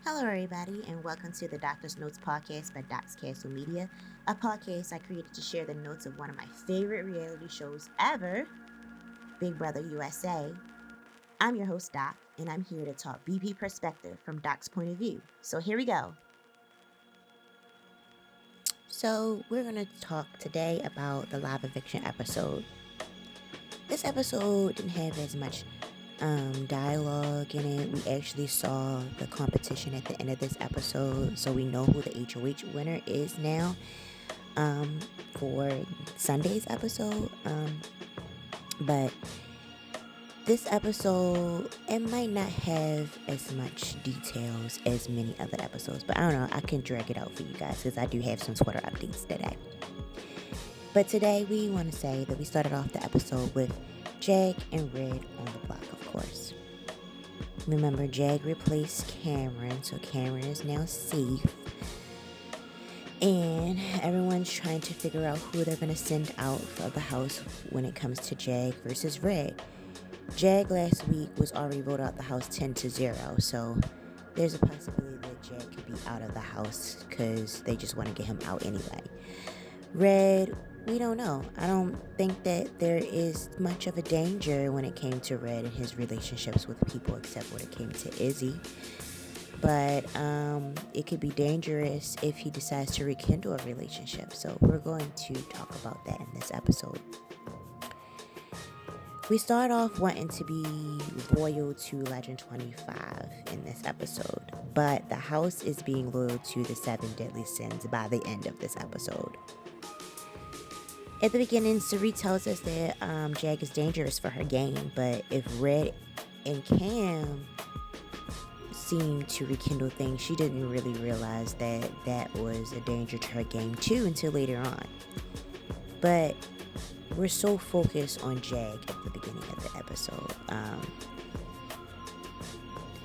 Hello, everybody, and welcome to the Doctor's Notes podcast by Doc's Castle Media, a podcast I created to share the notes of one of my favorite reality shows ever, Big Brother USA. I'm your host, Doc, and I'm here to talk BP perspective from Doc's point of view. So here we go. So we're going to talk today about the live eviction episode. This episode didn't have as much dialogue in it. We actually saw the competition at the end of this episode, so we know who the HOH winner is now for Sunday's episode. But this episode, it might not have as much details as many other episodes, but I don't know, I can drag it out for you guys because I do have some Twitter updates today. But today we want to say that we started off the episode with Jag and Red on the block, of course. Remember, Jag replaced Cameron, so Cameron is now safe. And everyone's trying to figure out who they're going to send out of the house when it comes to Jag versus Red. Jag last week was already voted out the house 10-0, so there's a possibility that Jag could be out of the house because they just want to get him out anyway. Red, we don't know. I don't think that there is much of a danger when it came to Red and his relationships with people, except when it came to Izzy. But it could be dangerous if he decides to rekindle a relationship. So we're going to talk about that in this episode. We start off wanting to be loyal to Legend 25 in this episode, but the house is being loyal to the 7 deadly sins by the end of this episode. At the beginning, Cirie tells us that Jag is dangerous for her game, but if Red and Cam seem to rekindle things, she didn't really realize that that was a danger to her game too until later on. But we're so focused on Jag at the beginning of the episode.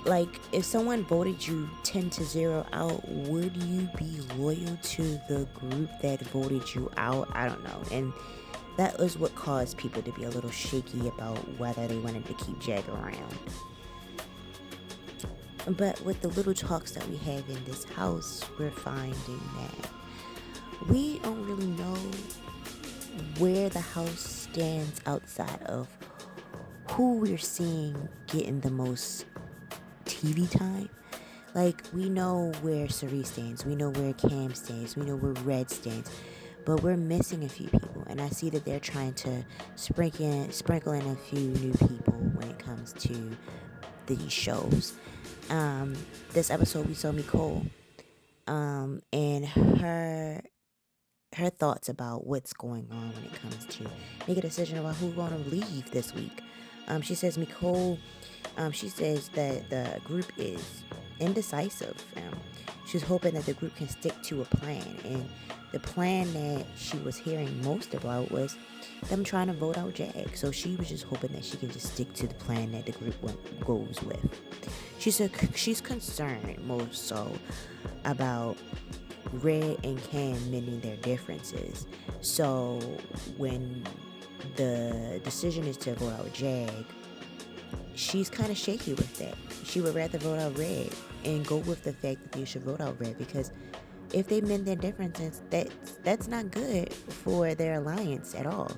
Like, if someone voted you 10-0 out, would you be loyal to the group that voted you out? I don't know. And that was what caused people to be a little shaky about whether they wanted to keep Jag around. But with the little talks that we have in this house, we're finding that we don't really know where the house stands outside of who we're seeing getting the most TV time. Like, we know where Cirie stands, we know where Cam stands, we know where Red stands, but we're missing a few people, and I see that they're trying to sprinkle in a few new people when it comes to these shows. This episode we saw Nicole and her thoughts about what's going on when it comes to make a decision about who's going to leave this week. She says Nicole, she says that the group is indecisive. She's hoping that the group can stick to a plan, and the plan that she was hearing most about was them trying to vote out Jag. So she was just hoping that she can just stick to the plan that the group goes with. She said she's concerned more so about Red and Cam mending their differences. So when the decision is to vote out Jag, she's kind of shaky with that. She would rather vote out Red and go with the fact that they should vote out Red, because if they mend their differences, that's not good for their alliance at all.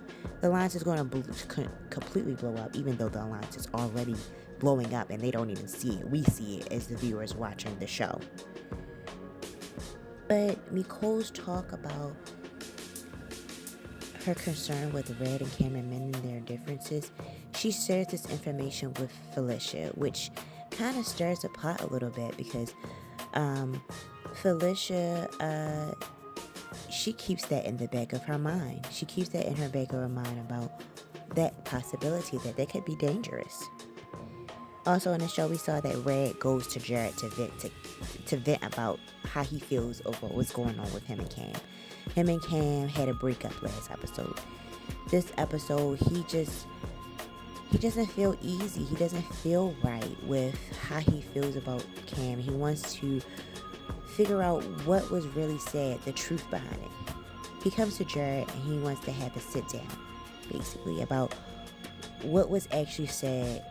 The alliance is going to completely blow up, even though the alliance is already blowing up and they don't even see it. We see it as the viewers watching the show. But Nicole's talk about her concern with Red and Cam and mending their differences, she shares this information with Felicia, which kind of stirs the pot a little bit, because Felicia, she keeps that in the back of her mind. She keeps that in her back of her mind about that possibility that could be dangerous. Also in the show, we saw that Red goes to Jared to vent about how he feels over what's going on with him and Cam. Him and Cam had a breakup last episode. This episode, he doesn't feel easy. He doesn't feel right with how he feels about Cam. He wants to figure out what was really said, the truth behind it. He comes to Jared and he wants to have a sit down, basically, about what was actually said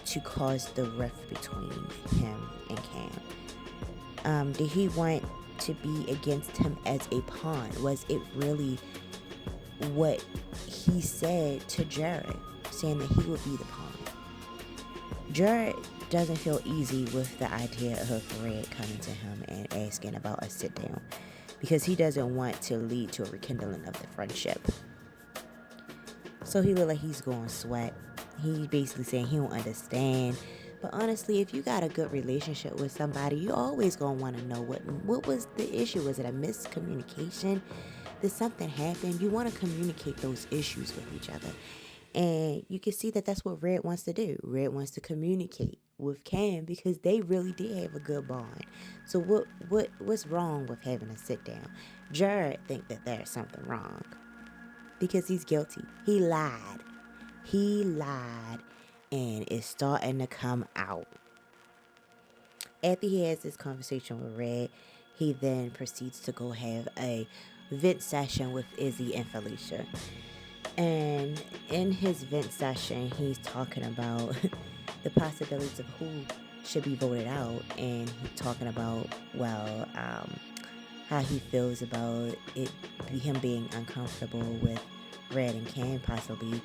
to cause the rift between him and Cam. Did he want to be against him as a pawn? Was it really what he said to Jared, saying that he would be the pawn? Jared doesn't feel easy with the idea of Red coming to him and asking about a sit down, because he doesn't want to lead to a rekindling of the friendship. So he look like he's going to sweat. He's basically saying he don't understand. But honestly, if you got a good relationship with somebody, you always gonna want to know what was the issue. Was it a miscommunication? Did something happen? You want to communicate those issues with each other. And you can see that that's what Red wants to do. Red wants to communicate with Cam because they really did have a good bond. So what's wrong with having a sit down? Jared think that there's something wrong because he's guilty. He lied. And it's starting to come out. After he has this conversation with Red, he then proceeds to go have a vent session with Izzy and Felicia. And in his vent session, he's talking about the possibilities of who should be voted out. And he's talking about, how he feels about it, him being uncomfortable with Red and Cam possibly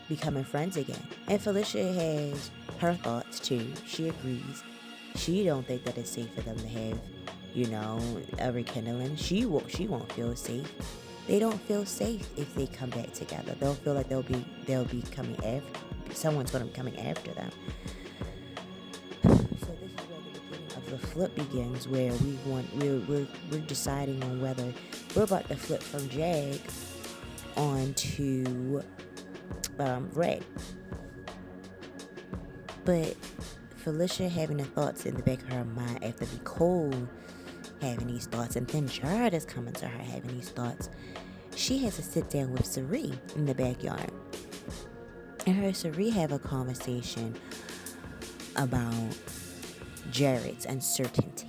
becoming friends again. And Felicia has her thoughts too. She agrees. She don't think that it's safe for them to have, a rekindling. She won't feel safe. They don't feel safe if they come back together. They'll feel like they'll be coming after. Someone's gonna be coming after them. So this is where the beginning of the flip begins, where we're deciding on whether we're about to flip from Jag onto Red. But Felicia having the thoughts in the back of her mind after Nicole having these thoughts, and then Jared is coming to her having these thoughts. She has to sit down with Cirie in the backyard. And her and Cirie have a conversation about Jared's uncertainty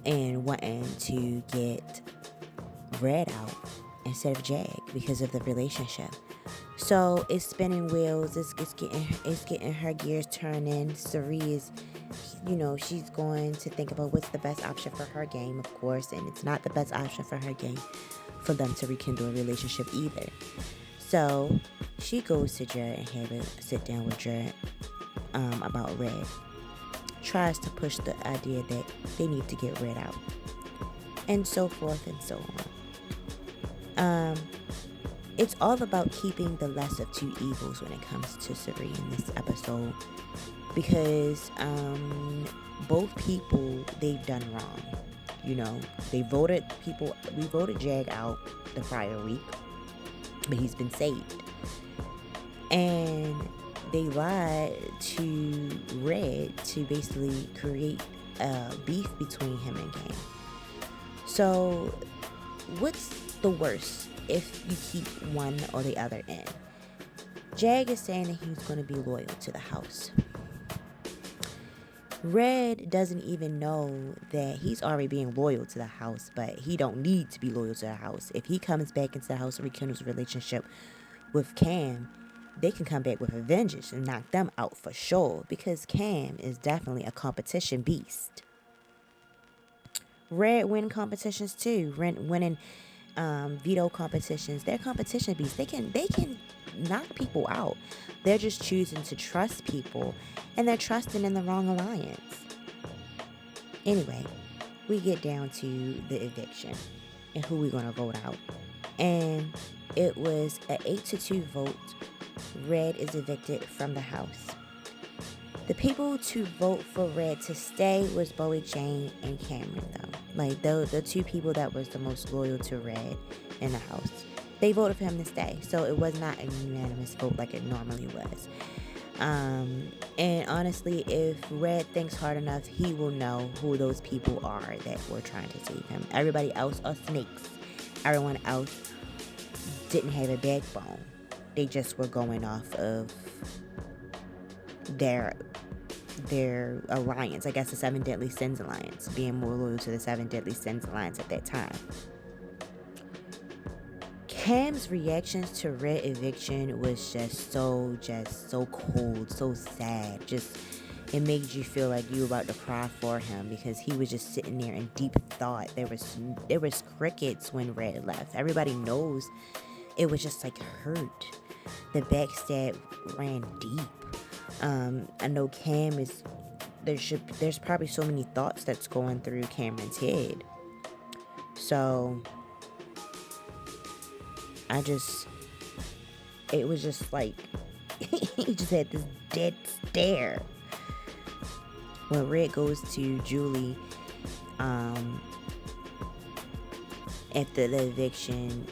and wanting to get Red out instead of Jag because of the relationship. So it's spinning wheels. It's getting her gears turning. Cirie is, she's going to think about what's the best option for her game, of course, and it's not the best option for her game for them to rekindle a relationship either. So she goes to Jared and have a sit down with Jared about Red. Tries to push the idea that they need to get Red out, and so forth and so on. It's all about keeping the less of two evils when it comes to Cirie in this episode, because both people, they've done wrong. We voted Jag out the prior week, but he's been saved. And they lied to Red to basically create a beef between him and Cam. So what's the worst if you keep one or the other in? Jag is saying that he's going to be loyal to the house. Red doesn't even know that he's already being loyal to the house, but he don't need to be loyal to the house. If he comes back into the house and rekindles a relationship with Cam, they can come back with a vengeance and knock them out for sure, because Cam is definitely a competition beast. Red win competitions too. Winning veto competitions. They're competition beasts. They can knock people out. They're just choosing to trust people, and they're trusting in the wrong alliance. Anyway, we get down to the eviction and who we're going to vote out. And it was an 8-2 vote. Red is evicted from the house. The people to vote for Red to stay was Bowie Jane and Cameron, though. Like, the two people that was the most loyal to Red in the house. They voted for him to stay. So it was not a unanimous vote like it normally was. And honestly, if Red thinks hard enough, he will know who those people are that were trying to save him. Everybody else are snakes. Everyone else didn't have a backbone. They just were going off of their alliance. I guess the 7 Deadly Sins Alliance, being more loyal to the 7 Deadly Sins Alliance at that time. Cam's reactions to Red eviction was just so cold, so sad. Just it made you feel like you were about to cry for him because he was just sitting there in deep thought. There was crickets when Red left. Everybody knows it was just like hurt. The backstab ran deep. I know Cam is there's probably so many thoughts that's going through Cameron's head. So it was just like he just had this dead stare. When Red goes to Julie after the eviction,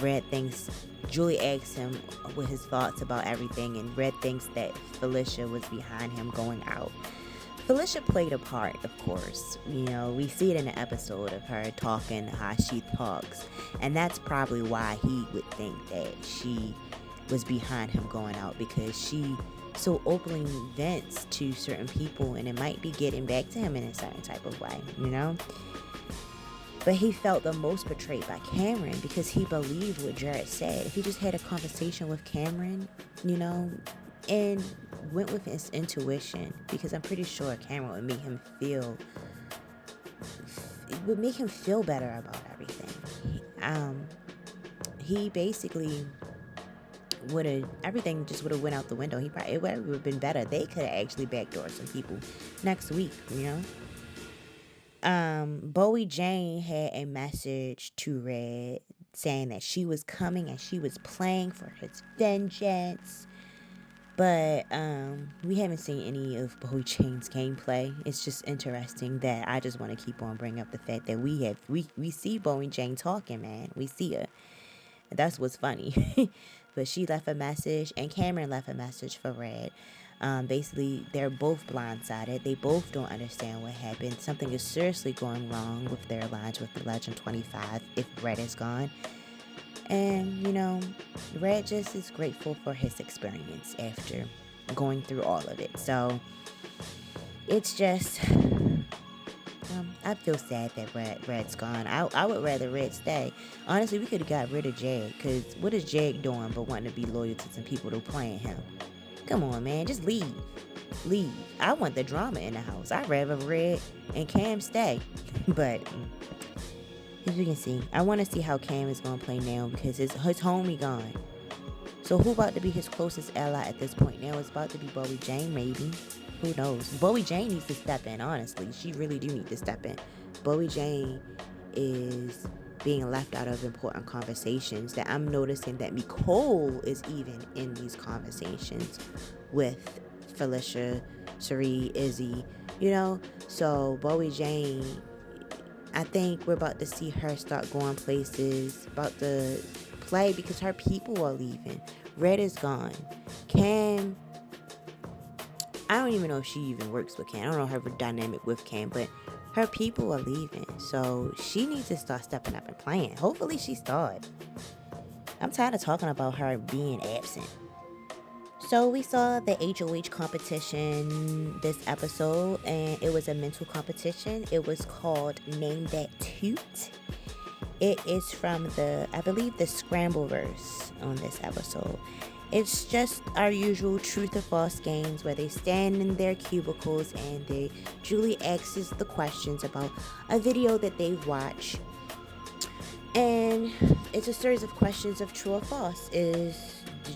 Red thinks Julie asks him what his thoughts about everything, and Red thinks that Felicia was behind him going out. Felicia played a part, of course. You know, we see it in the episode of her talking how she talks, and that's probably why he would think that she was behind him going out, because she so openly vents to certain people, and it might be getting back to him in a certain type of way, you know? But he felt the most betrayed by Cameron because he believed what Jared said. If he just had a conversation with Cameron, you know, and went with his intuition, because I'm pretty sure Cameron would make him feel better about everything. He basically everything just would have went out the window. It would have been better. They could have actually backdoored some people next week, you know. Bowie Jane had a message to Red saying that she was coming and she was playing for his vengeance. But we haven't seen any of Bowie Jane's gameplay. It's just interesting that I just want to keep on bringing up the fact that we see Bowie Jane talking, man. We see her. That's what's funny. But she left a message, and Cameron left a message for Red. Basically, they're both blindsided. They both don't understand what happened. Something is seriously going wrong with their alliance with the Legend 25 if Red is gone. And, you know, Red just is grateful for his experience after going through all of it. So, it's just... I feel sad that Red's gone. I would rather Red stay. Honestly, we could have got rid of Jag, because what is Jag doing but wanting to be loyal to some people that are playing him? Come on, man. Just leave. Leave. I want the drama in the house. I'd rather Red and Cam stay. But, as you can see, I want to see how Cam is going to play now, because his homie gone. So who about to be his closest ally at this point? Now it's about to be Bowie Jane, maybe. Who knows? Bowie Jane needs to step in, honestly. She really do need to step in. Bowie Jane is being left out of important conversations that I'm noticing that Nicole is even in these conversations with Felicia, Cirie, Izzy, you know? So Bowie Jane, I think we're about to see her start going places, about to play, because her people are leaving. Red is gone. Cam, I don't even know if she even works with Cam. I don't know her dynamic with Cam, but her people are leaving. So she needs to start stepping up and playing. Hopefully she starts. I'm tired of talking about her being absent. So we saw the HOH competition this episode, and it was a mental competition. It was called Name That Toot. It is from I believe the Scrambleverse on this episode. It's just our usual truth or false games where they stand in their cubicles and Julie asks the questions about a video that they watch. And it's a series of questions of true or false. Did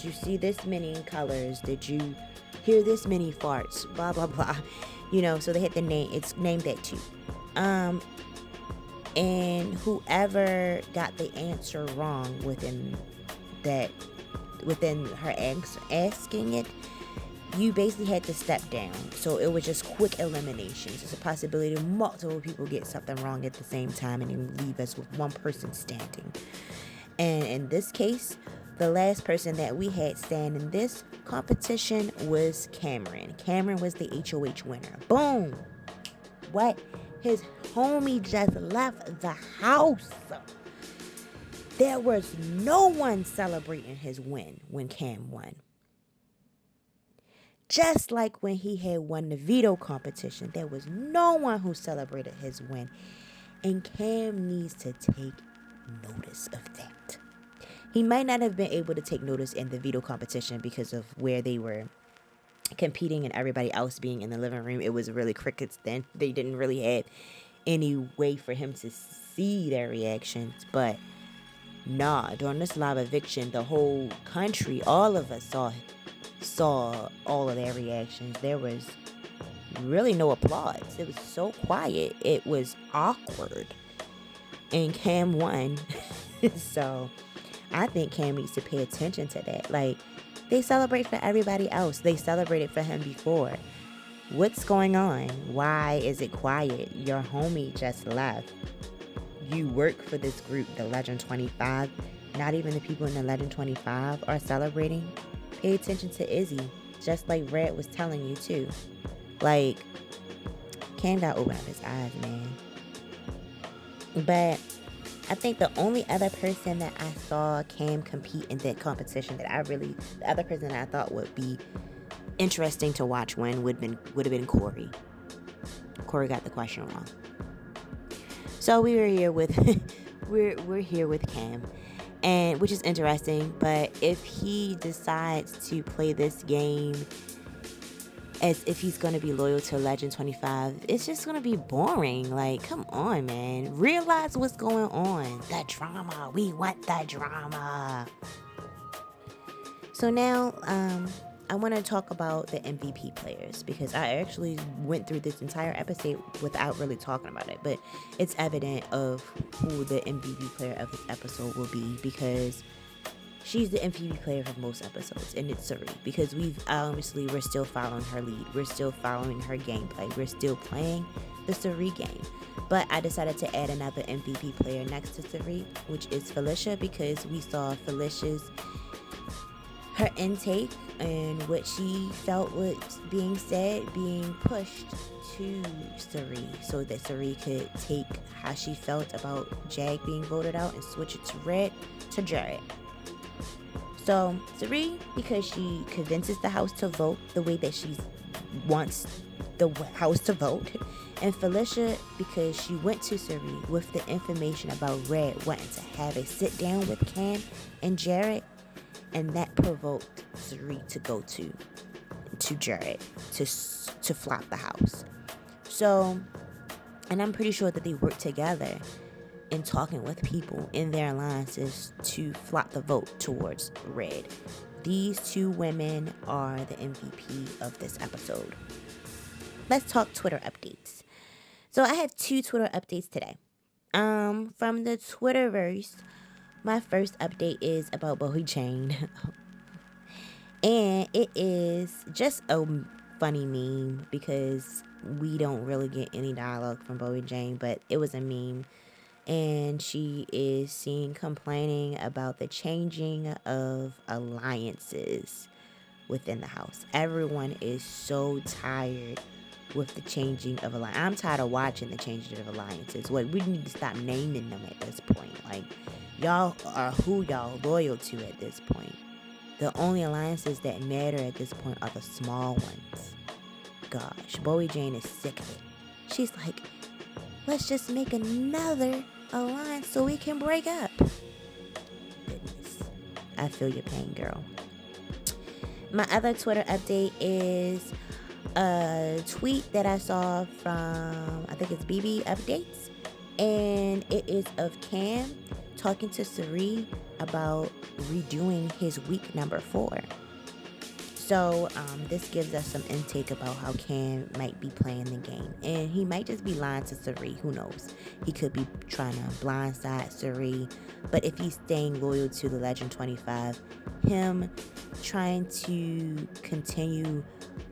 you see this many colors? Did you hear this many farts? Blah, blah, blah. You know, so they had the name. It's named that too. And whoever got the answer wrong within her asking it, you basically had to step down. So it was just quick eliminations. There's a possibility multiple people get something wrong at the same time and then leave us with one person standing. And in this case, the last person that we had stand in this competition was Cameron. Cameron was the HOH winner. Boom! What? His homie just left the house. There was no one celebrating his win when Cam won. Just like when he had won the veto competition, there was no one who celebrated his win. And Cam needs to take notice of that. He might not have been able to take notice in the veto competition because of where they were competing and everybody else being in the living room, it was really crickets then. They didn't really have any way for him to see their reactions. But nah, during this live eviction, the whole country, all of us saw all of their reactions. There was really no applause. It was so quiet. It was awkward. And Cam won. So I think Cam needs to pay attention to that. Like, they celebrate for everybody else. They celebrated for him before. What's going on? Why is it quiet? Your homie just left. You work for this group, the Legend 25. Not even the people in the Legend 25 are celebrating. Pay attention to Izzy, just like Red was telling you too. Like, Cam got to open up his eyes, man. But I think the only other person that I saw Cam compete in that competition the other person that I thought would be interesting to watch win would have been Corey. Corey got the question wrong. So we were here with we're here with Cam, and which is interesting. But if he decides to play this game as if he's going to be loyal to Legend 25, it's just going to be boring. Like, come on, man. Realize what's going on. The drama. We want the drama. So now, I want to talk about the MVP players, because I actually went through this entire episode without really talking about it. But it's evident of who the MVP player of this episode will be, because she's the MVP player of most episodes, and it's Cirie, because we're still following her lead. We're still following her gameplay. We're still playing the Cirie game. But I decided to add another MVP player next to Cirie, which is Felicia, because we saw her intake and what she felt was being said, being pushed to Cirie, so that Cirie could take how she felt about Jag being voted out and switch it to Red to Jared. So Cirie, because she convinces the house to vote the way that she wants the house to vote. And Felicia, because she went to Cirie with the information about Red wanting to have a sit down with Cam and Jared. And that provoked Cirie to go to Jared to flop the house. So, and I'm pretty sure that they worked together in talking with people in their alliances to flop the vote towards Red. These two women are the MVP of this episode. Let's talk Twitter updates. So I have 2 Twitter updates today. From the Twitterverse, my first update is about Bowie Jane. And it is just a funny meme, because we don't really get any dialogue from Bowie Jane, but it was a meme. And she is seen complaining about the changing of alliances within the house. Everyone is so tired with the changing of alliances. I'm tired of watching the changing of alliances. We need to stop naming them at this point. Like, y'all are who y'all loyal to at this point. The only alliances that matter at this point are the small ones. Gosh, Bowie Jane is sick of it. She's like, let's just make another alliance so we can break up. Goodness, I feel your pain, girl. My other Twitter update is a tweet that I saw from, I think it's BB Updates, and it is of Cam talking to Cirie about redoing his week number 4. So this gives us some intake about how Cam might be playing the game. And he might just be lying to Cirie. Who knows? He could be trying to blindside Cirie. But if he's staying loyal to the Legend 25, him trying to continue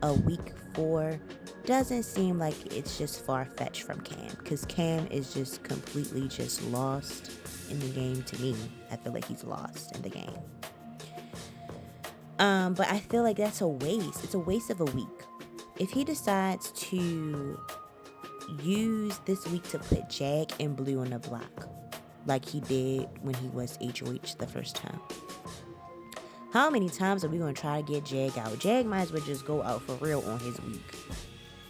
a week 4 doesn't seem like it's just far-fetched from Cam. Because Cam is just completely just lost in the game to me. I feel like he's lost in the game. But I feel like that's a waste. It's a waste of a week. If he decides to use this week to put Jag and Blue on the block, like he did when he was HOH the first time, how many times are we going to try to get Jag out? Jag might as well just go out for real on his week.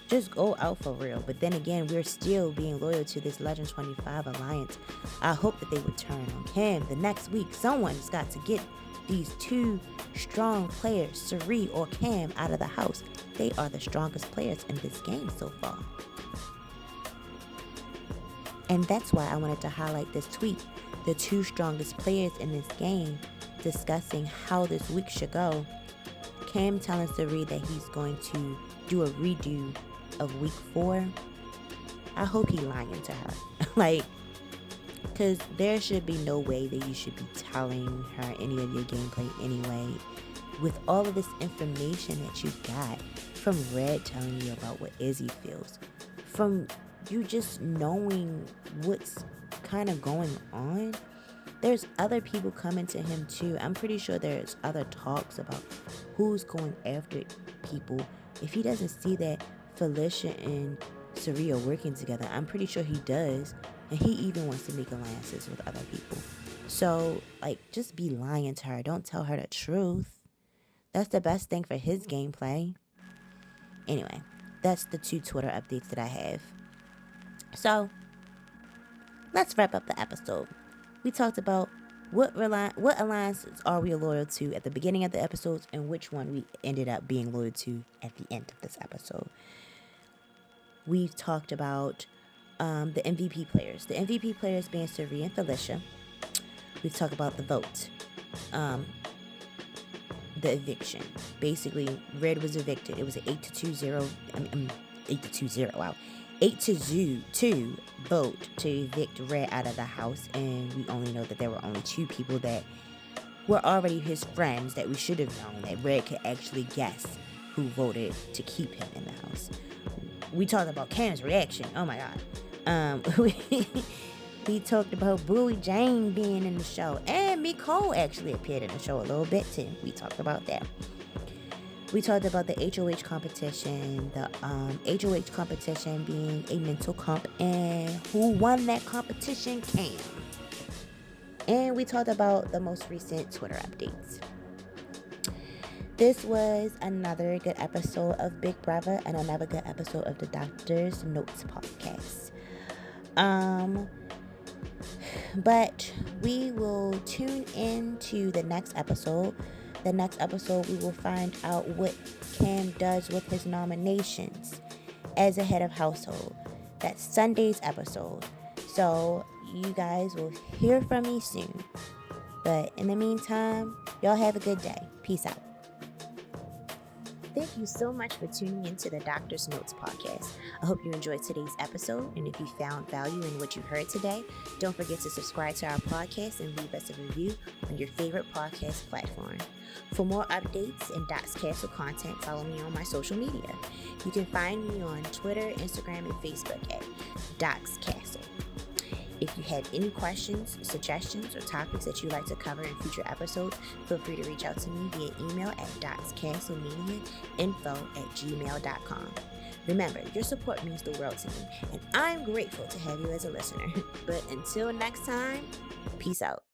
Just go out for real. But then again, we're still being loyal to this Legend 25 alliance. I hope that they would turn on Cam. The next week, someone's got to get these two strong players, Cirie or Cam, out of the house. They are the strongest players in this game so far. And that's why I wanted to highlight this tweet. The two strongest players in this game discussing how this week should go. Cam telling Cirie that he's going to do a redo of week 4. I hope he lying to her. Because there should be no way that you should be telling her any of your gameplay anyway. With all of this information that you got from Red telling you about what Izzy feels, from you just knowing what's kind of going on, there's other people coming to him too. I'm pretty sure there's other talks about who's going after people. If he doesn't see that Felicia and Cirie are working together, I'm pretty sure he does. And he even wants to make alliances with other people. So, just be lying to her. Don't tell her the truth. That's the best thing for his gameplay. Anyway, that's the 2 Twitter updates that I have. So, let's wrap up the episode. We talked about what alliances are we loyal to at the beginning of the episodes and which one we ended up being loyal to at the end of this episode. We've talked about the MVP players. The MVP players being Cirie and Felicia. We've talked about the vote. The eviction. Basically, Red was evicted. It was an 8-2-0. 8-2-0. Wow. 8-2 vote to evict Red out of the house, and we only know that there were only 2 people that were already his friends that we should have known that Red could actually guess who voted to keep him in the house. We talked about Cam's reaction. Oh my god. We talked about Bowie Jane being in the show, and Nicole actually appeared in the show a little bit too. We talked about that. We talked about the HOH competition, the HOH competition being a mental comp, and who won that competition, Cam. And we talked about the most recent Twitter updates. This was another good episode of Big Brother and another good episode of the Doctor's Notes podcast. But we will tune in to the next episode. The next episode, we will find out what Cam does with his nominations as a head of household. That's Sunday's episode. So you guys will hear from me soon. But in the meantime, y'all have a good day. Peace out. Thank you so much for tuning into the Doctor's Notes podcast. I hope you enjoyed today's episode, and if you found value in what you heard today, don't forget to subscribe to our podcast and leave us a review on your favorite podcast platform. For more updates and Docs Castle content, follow me on my social media. You can find me on Twitter, Instagram, and Facebook at Docs Castle. If you have any questions, suggestions, or topics that you'd like to cover in future episodes, feel free to reach out to me via email at docscastlemediainfo@gmail.com. Remember, your support means the world to me, and I'm grateful to have you as a listener. But until next time, peace out.